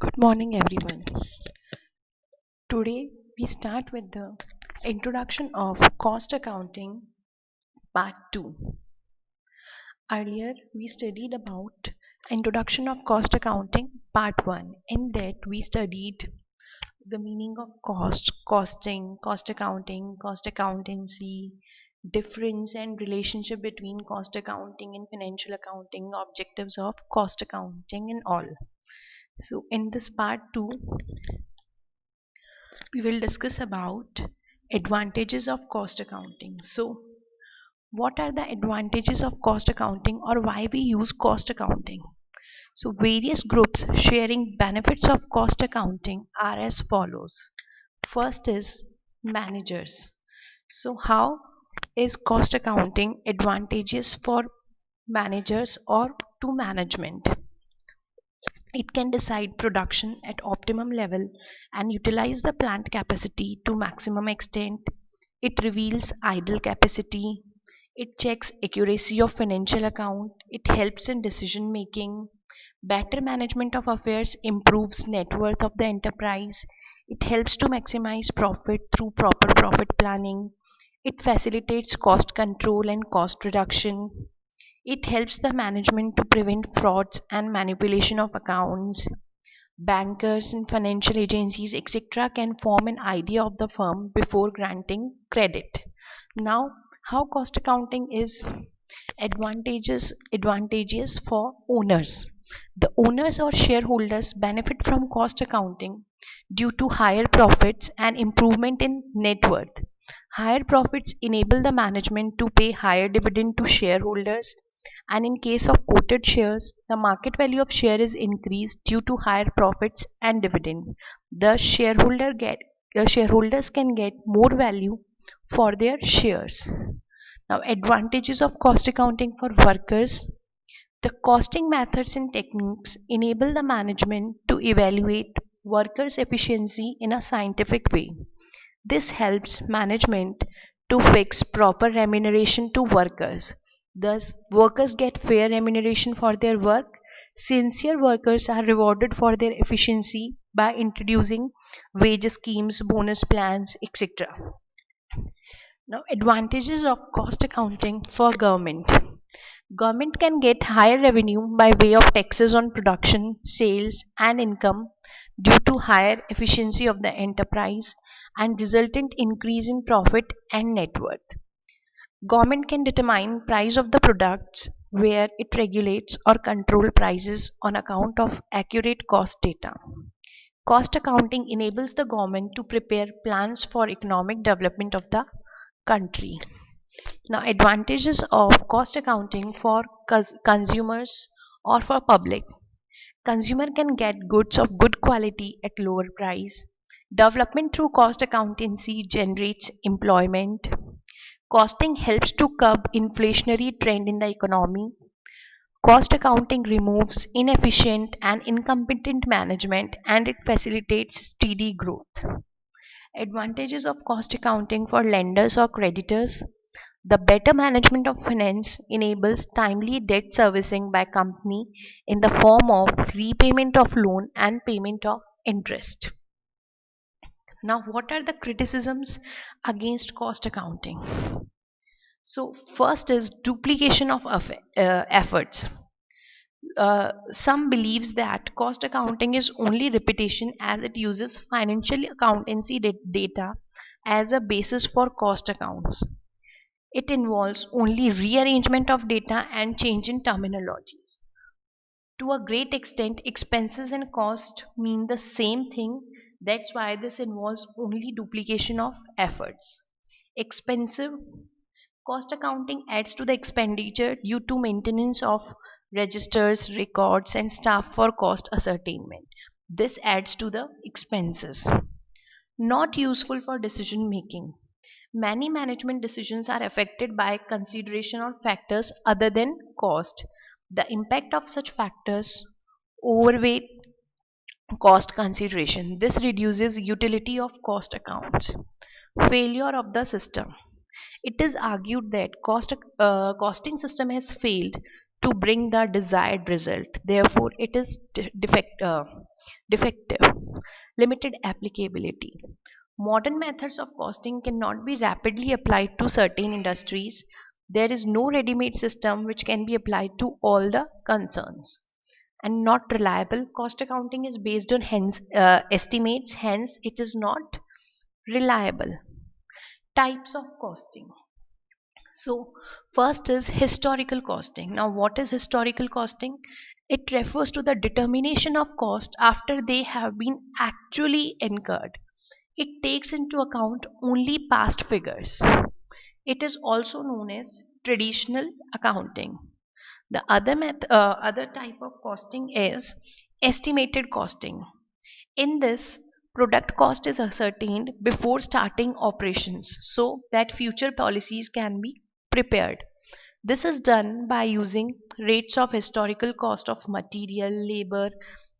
Good morning, everyone. Today we start with the introduction of cost accounting part 2. Earlier we studied about introduction of cost accounting part 1. In that we studied the meaning of cost, costing, cost accounting, cost accountancy, difference and relationship between cost accounting and financial accounting, objectives of cost accounting and all. So in this part 2 we will discuss about advantages of cost accounting. So what are the advantages of cost accounting or why we use cost accounting? So various groups sharing benefits of cost accounting are as follows. First is managers. So how is cost accounting advantageous for managers or to management? It can decide production at optimum level and utilize the plant capacity to maximum extent. It reveals idle capacity. It checks accuracy of financial account. It helps in decision making. Better management of affairs improves net worth of the enterprise. It helps to maximize profit through proper profit planning. It facilitates cost control and cost reduction. It helps the management to prevent frauds and manipulation of accounts. Bankers and financial agencies, etc., can form an idea of the firm before granting credit. Now, how cost accounting is advantageous for owners. The owners or shareholders benefit from cost accounting due to higher profits and improvement in net worth. Higher profits enable the management to pay higher dividend to shareholders, and in case of quoted shares, the market value of share is increased due to higher profits and dividend. The shareholders can get more value for their shares. Now, advantages of cost accounting for workers. The costing methods and techniques enable the management to evaluate workers' efficiency in a scientific way. This helps management to fix proper remuneration to workers. Thus, workers get fair remuneration for their work. Sincere workers are rewarded for their efficiency by introducing wage schemes, bonus plans, etc. Now, advantages of cost accounting for government. Government can get higher revenue by way of taxes on production, sales, and income due to higher efficiency of the enterprise and resultant increase in profit and net worth. Government can determine price of the products where it regulates or control prices on account of accurate cost data. Cost accounting enables the government to prepare plans for economic development of the country. Now, advantages of cost accounting for consumers or for public. Consumer can get goods of good quality at lower price. Development through cost accountancy generates employment. Costing helps to curb inflationary trend in the economy. Cost accounting removes inefficient and incompetent management and it facilitates steady growth. Advantages of cost accounting for lenders or creditors. The better management of finance enables timely debt servicing by company in the form of repayment of loan and payment of interest. Now, what are the criticisms against cost accounting? So, first is duplication of efforts. Some believes that cost accounting is only repetition as it uses financial accountancy data as a basis for cost accounts. It involves only rearrangement of data and change in terminologies. To a great extent, expenses and cost mean the same thing. That's why this involves only duplication of efforts. Expensive cost accounting adds to the expenditure due to maintenance of registers, records, and staff for cost ascertainment. This adds to the expenses. Not useful for decision making. Many management decisions are affected by consideration of factors other than cost. The impact of such factors overweight cost consideration. This reduces utility of cost accounts. Failure of the system. It is argued that costing system has failed to bring the desired result. Therefore, it is defective. Limited applicability. Modern methods of costing cannot be rapidly applied to certain industries. There is no ready-made system which can be applied to all the concerns. And not reliable. Cost accounting is based on estimates, hence it is not reliable. Types of costing. So, first is historical costing. Now, what is historical costing? It refers to the determination of cost after they have been actually incurred. It takes into account only past figures. It is also known as traditional accounting. The other type of costing is estimated costing. In this, product cost is ascertained before starting operations so that future policies can be prepared. This is done by using rates of historical cost of material, labor,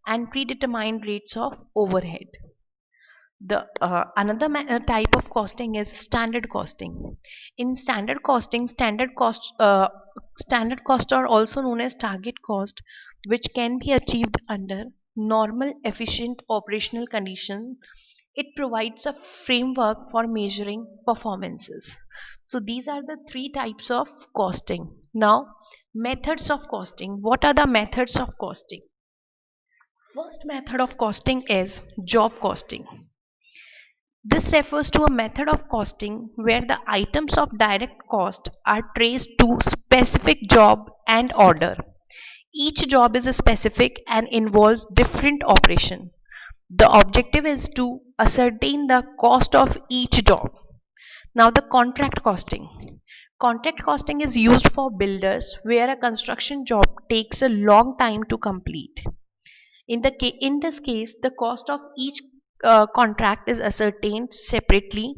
and predetermined rates of overhead. The another type of costing is standard costing. In standard costs are also known as target cost, which can be achieved under normal efficient operational conditions. It provides a framework for measuring performances. So these are the three types of costing. Now, methods of costing. What are the methods of costing? First method of costing is job costing. This refers to a method of costing where the items of direct cost are traced to specific job and order. Each job is specific and involves different operation. The objective is to ascertain the cost of each job. Now the contract costing. Contract costing is used for builders where a construction job takes a long time to complete. In this case, the cost of each contract is ascertained separately.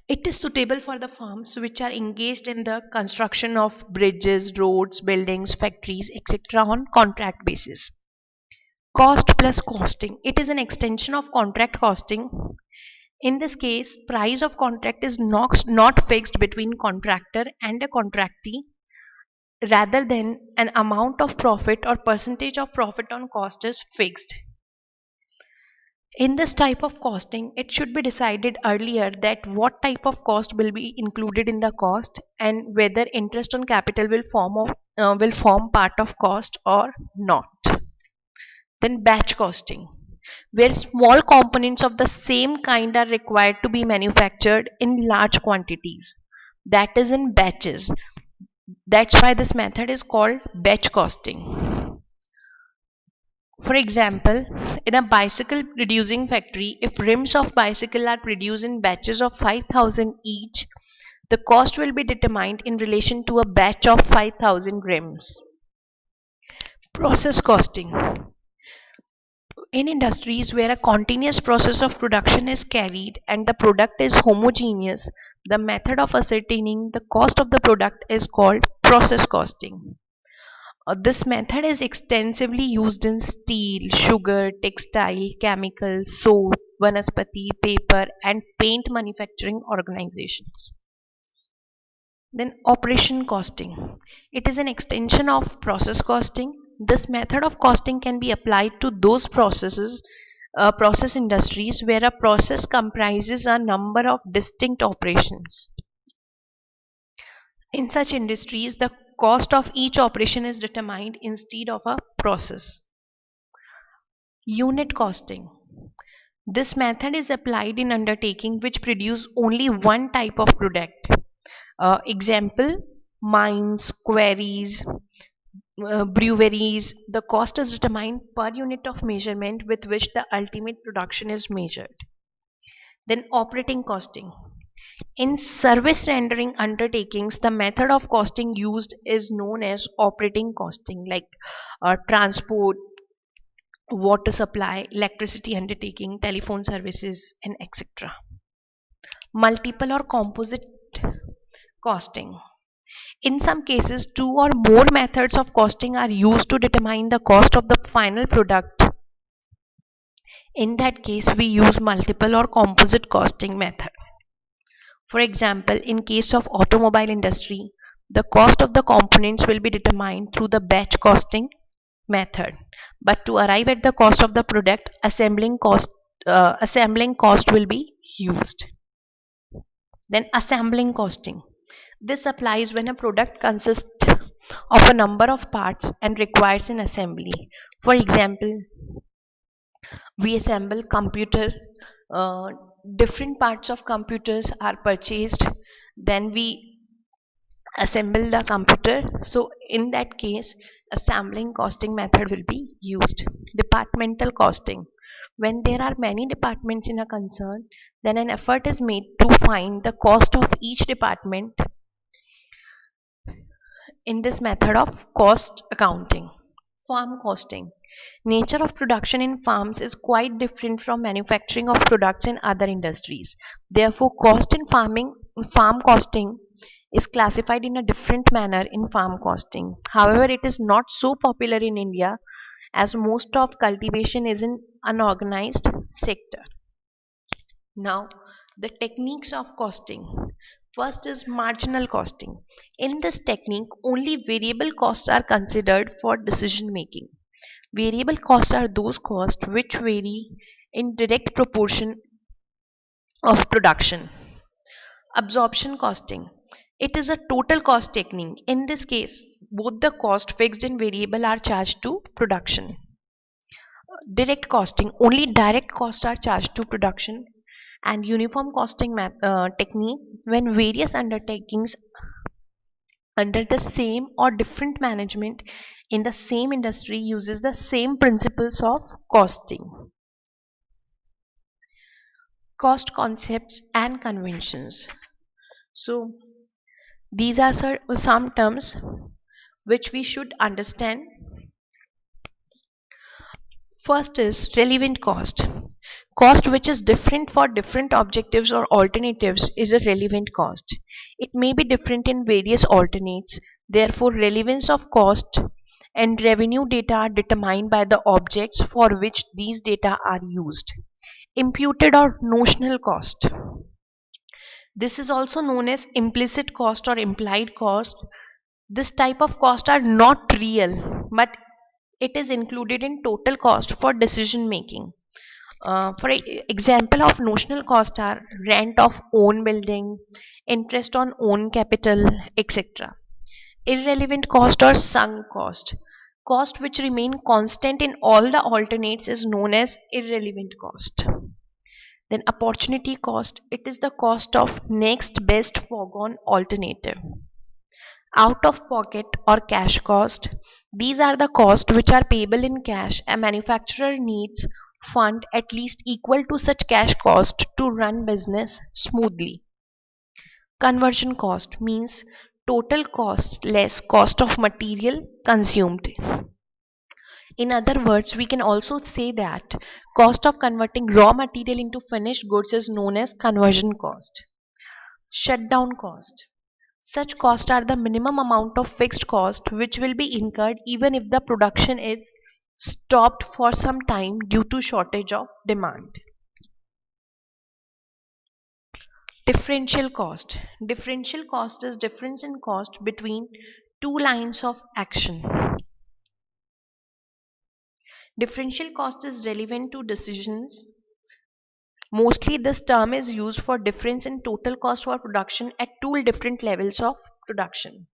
It is suitable for the firms which are engaged in the construction of bridges, roads, buildings, factories, etc. on contract basis. Cost plus costing. It is an extension of contract costing. In this case, price of contract is not fixed between contractor and a contractee, rather than an amount of profit or percentage of profit on cost is fixed. In this type of costing, it should be decided earlier that what type of cost will be included in the cost and whether interest on capital will form part of cost or not. Then batch costing, where small components of the same kind are required to be manufactured in large quantities, that is in batches. That's why this method is called batch costing. For example, in a bicycle producing factory, if rims of bicycle are produced in batches of 5,000 each, the cost will be determined in relation to a batch of 5,000 rims. Process costing. In industries where a continuous process of production is carried and the product is homogeneous, the method of ascertaining the cost of the product is called process costing. This method is extensively used in steel, sugar, textile, chemicals, soap, vanaspati, paper, and paint manufacturing organizations. Then operation costing. It is an extension of process costing. This method of costing can be applied to those process industries where a process comprises a number of distinct operations. In such industries, the cost of each operation is determined instead of a process. Unit costing. This method is applied in undertaking which produce only one type of product. Example, mines, quarries, breweries. The cost is determined per unit of measurement with which the ultimate production is measured. Then operating costing. In service rendering undertakings, the method of costing used is known as operating costing, like transport, water supply, electricity undertaking, telephone services, and etc. Multiple or composite costing. In some cases, two or more methods of costing are used to determine the cost of the final product. In that case, we use multiple or composite costing method. For example, in case of automobile industry, The cost of the components will be determined through the batch costing method. But to arrive at the cost of the product, assembling cost will be used. Then assembling costing. This applies when a product consists of a number of parts and requires an assembly. For example, we assemble computer, uh, different parts of computers are purchased, then we assemble the computer. So in that case, assembling costing method will be used. Departmental costing. When there are many departments in a concern, then an effort is made to find the cost of each department in this method of cost accounting. Farm costing. Nature of production in farms is quite different from manufacturing of products in other industries. Therefore, cost in farm costing is classified in a different manner in farm costing. However, it is not so popular in India as most of cultivation is in unorganized sector. Now, the techniques of costing. First is marginal costing. In this technique, only variable costs are considered for decision making. Variable costs are those costs which vary in direct proportion of production. Absorption costing. It is a total cost technique. In this case, both the cost fixed and variable are charged to production. Direct costing. Only direct costs are charged to production. And uniform costing technique, when various undertakings under the same or different management in the same industry uses the same principles of costing. Cost concepts and conventions. So these are some terms which we should understand. First is relevant cost. Cost which is different for different objectives or alternatives is a relevant cost. It may be different in various alternates. Therefore, relevance of cost and revenue data are determined by the objects for which these data are used. Imputed or notional cost. This is also known as implicit cost or implied cost. This type of cost are not real, but it is included in total cost for decision making. Example of notional cost are rent of own building, interest on own capital, etc. Irrelevant cost or sunk cost. Cost which remain constant in all the alternates is known as irrelevant cost. Then opportunity cost, it is the cost of next best foregone alternative. Out of pocket or cash cost, these are the costs which are payable in cash. A manufacturer needs fund at least equal to such cash cost to run business smoothly. Conversion cost means total cost less cost of material consumed. In other words, we can also say that cost of converting raw material into finished goods is known as conversion cost. Shutdown cost. Such costs are the minimum amount of fixed cost which will be incurred even if the production is stopped for some time due to shortage of demand. Differential cost. Differential cost is difference in cost between two lines of action. Differential cost is relevant to decisions. Mostly this term is used for difference in total cost for production at two different levels of production.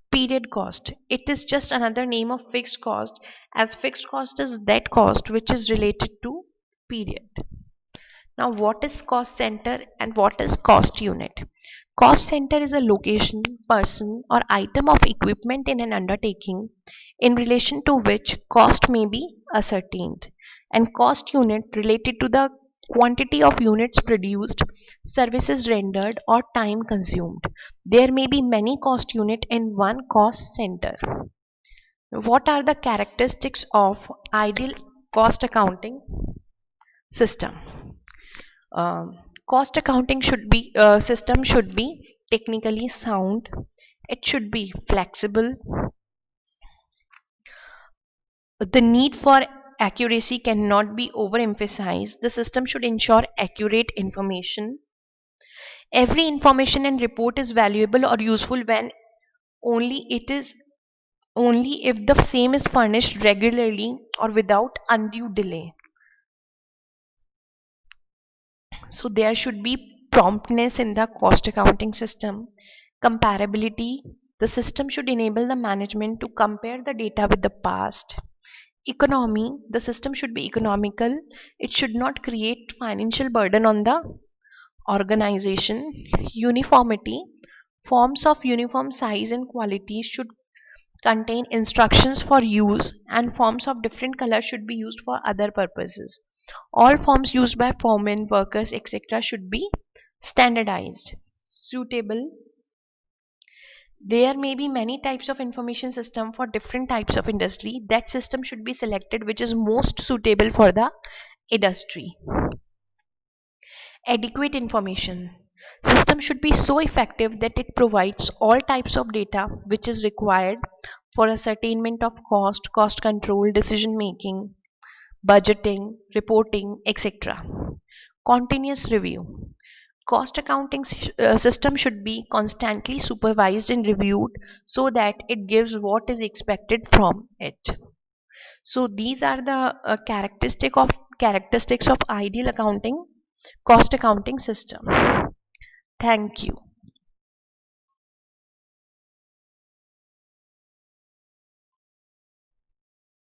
Period cost. It is just another name of fixed cost, as fixed cost is that cost which is related to period. Now, what is cost center and what is cost unit? Cost center is a location, person, or item of equipment in an undertaking in relation to which cost may be ascertained, and cost unit related to the quantity of units produced, services rendered, or time consumed. There may be many cost unit in one cost center. What are the characteristics of ideal cost accounting system? Cost accounting system should be technically sound. It should be flexible. The need for accuracy cannot be overemphasized. The system should ensure accurate information. Every information and report is valuable or useful when Only it is only if the same is furnished regularly or without undue delay. So there should be promptness in the cost accounting system. Comparability. The system should enable the management to compare the data with the past. Economy. The system should be economical. It should not create financial burden on the organization. Uniformity. Forms of uniform size and quality should contain instructions for use, and forms of different color should be used for other purposes. All forms used by foremen, workers, etc. should be standardized. Suitable. There may be many types of information system for different types of industry. That system should be selected which is most suitable for the industry. Adequate information. System should be so effective that it provides all types of data which is required for ascertainment of cost, cost control, decision making, budgeting, reporting, etc. Continuous review. Cost accounting system should be constantly supervised and reviewed so that it gives what is expected from it. So these are the characteristics of ideal accounting cost accounting system. Thank you.